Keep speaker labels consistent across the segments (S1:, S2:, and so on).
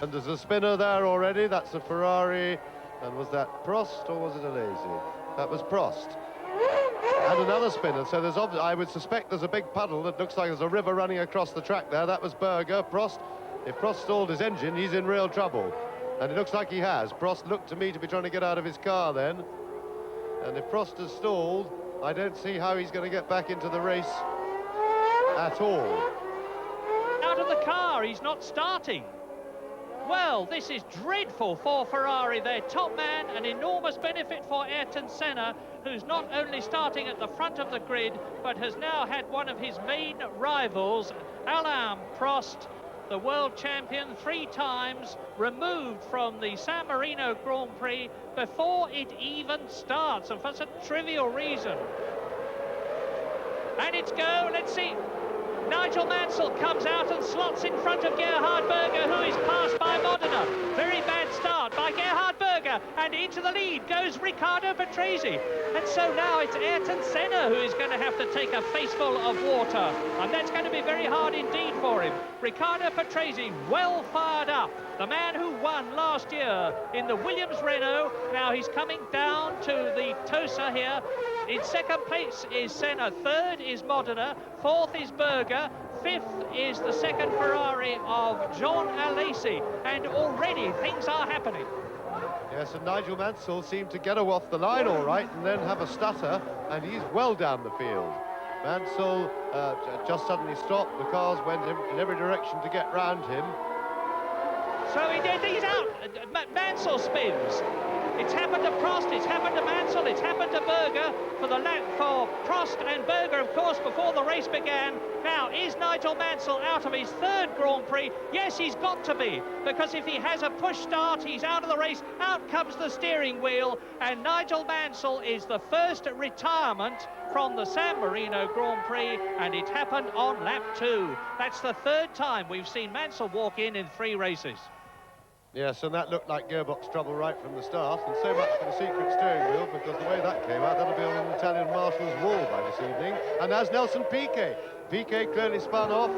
S1: And there's a spinner there already. That's a Ferrari. And was that Prost or was it a Lazy? That was Prost. And another spinner. So there's, I would suspect there's a big puddle. It looks like there's a river running across the track there. That was Berger. Prost, if Prost stalled his engine, he's in real trouble. And it looks like he has. Prost looked to me to be trying to get out of his car then. And if Prost has stalled, I don't see how he's going to get back into the race at all.
S2: Out of the car, he's not starting. Well, this is dreadful for Ferrari, their top man, an enormous benefit for Ayrton Senna, who's not only starting at the front of the grid, but has now had one of his main rivals, Alain Prost, the world champion 3 times, removed from the San Marino Grand Prix before it even starts, and for some trivial reason. And it's go, let's see. Nigel Mansell comes out and slots in front of Gerhard Berger, who is passed by Modena. Very bad start by Gerhard Berger, and into the lead goes Riccardo Patrese. And so now it's Ayrton Senna who is going to have to take a faceful of water, and that's going to be very hard indeed for him. Riccardo Patrese well fired up, the man who won last year in the Williams Renault. Now he's coming down to the Tosa here. In second place is Senna, third is Modena, fourth is Berger, fifth is the second Ferrari of Jean Alesi, and already things are happening.
S1: Yes, and Nigel Mansell seemed to get off the line all right and then have a stutter, and he's well down the field. Mansell just suddenly stopped. The cars went in every direction to get round him.
S2: So he's out. Mansell spins. It's happened to Prost, it's happened to Mansell, it's happened to Berger for the lap for Prost and Berger, of course, before the race began. Now, is Nigel Mansell out of his 3rd Grand Prix? Yes, he's got to be, because if he has a push start, he's out of the race. Out comes the steering wheel, and Nigel Mansell is the first retirement from the San Marino Grand Prix, and it happened on lap 2. That's the 3rd time we've seen Mansell walk in 3 races.
S1: Yes, and that looked like gearbox trouble right from the start, and so much for the secret steering wheel, because the way that came out, that'll be on an Italian marshal's wall by this evening. And as Nelson Piquet. Piquet clearly spun off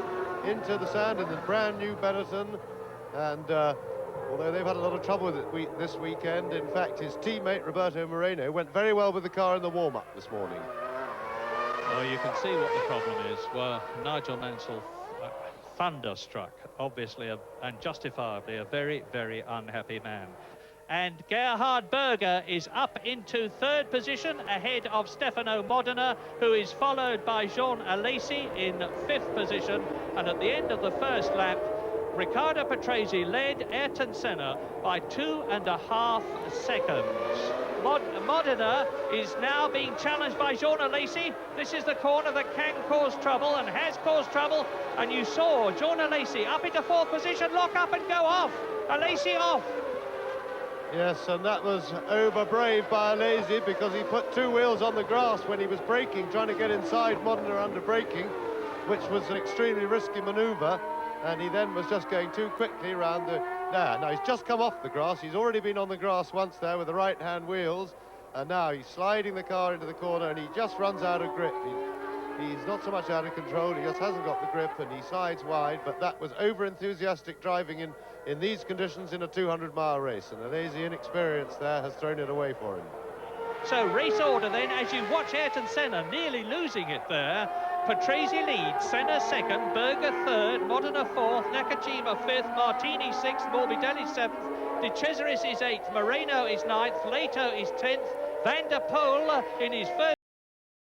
S1: into the sand in the brand new Benetton, and although they've had a lot of trouble with it this weekend, in fact, his teammate Roberto Marino went very well with the car in the warm-up this morning.
S2: Well, you can see what the problem is. Well, Nigel Mansell thunderstruck, obviously, and justifiably a very, very unhappy man. And Gerhard Berger is up into 3rd position ahead of Stefano Modena, who is followed by Jean Alesi in 5th position. And at the end of the first lap, Riccardo Patrese led Ayrton Senna by 2.5 seconds. Modena is now being challenged by Jean Alesi. This is the corner that can cause trouble and has caused trouble. And you saw Jean Alesi up into 4th position, lock up and go off. Alesi off.
S1: Yes, and that was over brave by Alesi, because he put 2 wheels on the grass when he was braking, trying to get inside Modena under braking, which was an extremely risky manoeuvre. And he then was just going too quickly around the... Now he's just come off the grass. He's already been on the grass once there with the right-hand wheels. And now he's sliding the car into the corner, and he just runs out of grip. He's not so much out of control, he just hasn't got the grip, and he slides wide. But that was over-enthusiastic driving in these conditions in a 200-mile race. And a lazy inexperience there has thrown it away for him.
S2: So race order then, as you watch Ayrton Senna nearly losing it there. Patrese leads, Senna 2nd, Berger 3rd, Modena 4th, Nakajima 5th, Martini 6th, Morbidelli 7th, De Cesaris is 8th, Marino is 9th, Leto is 10th, Van der Poel in his first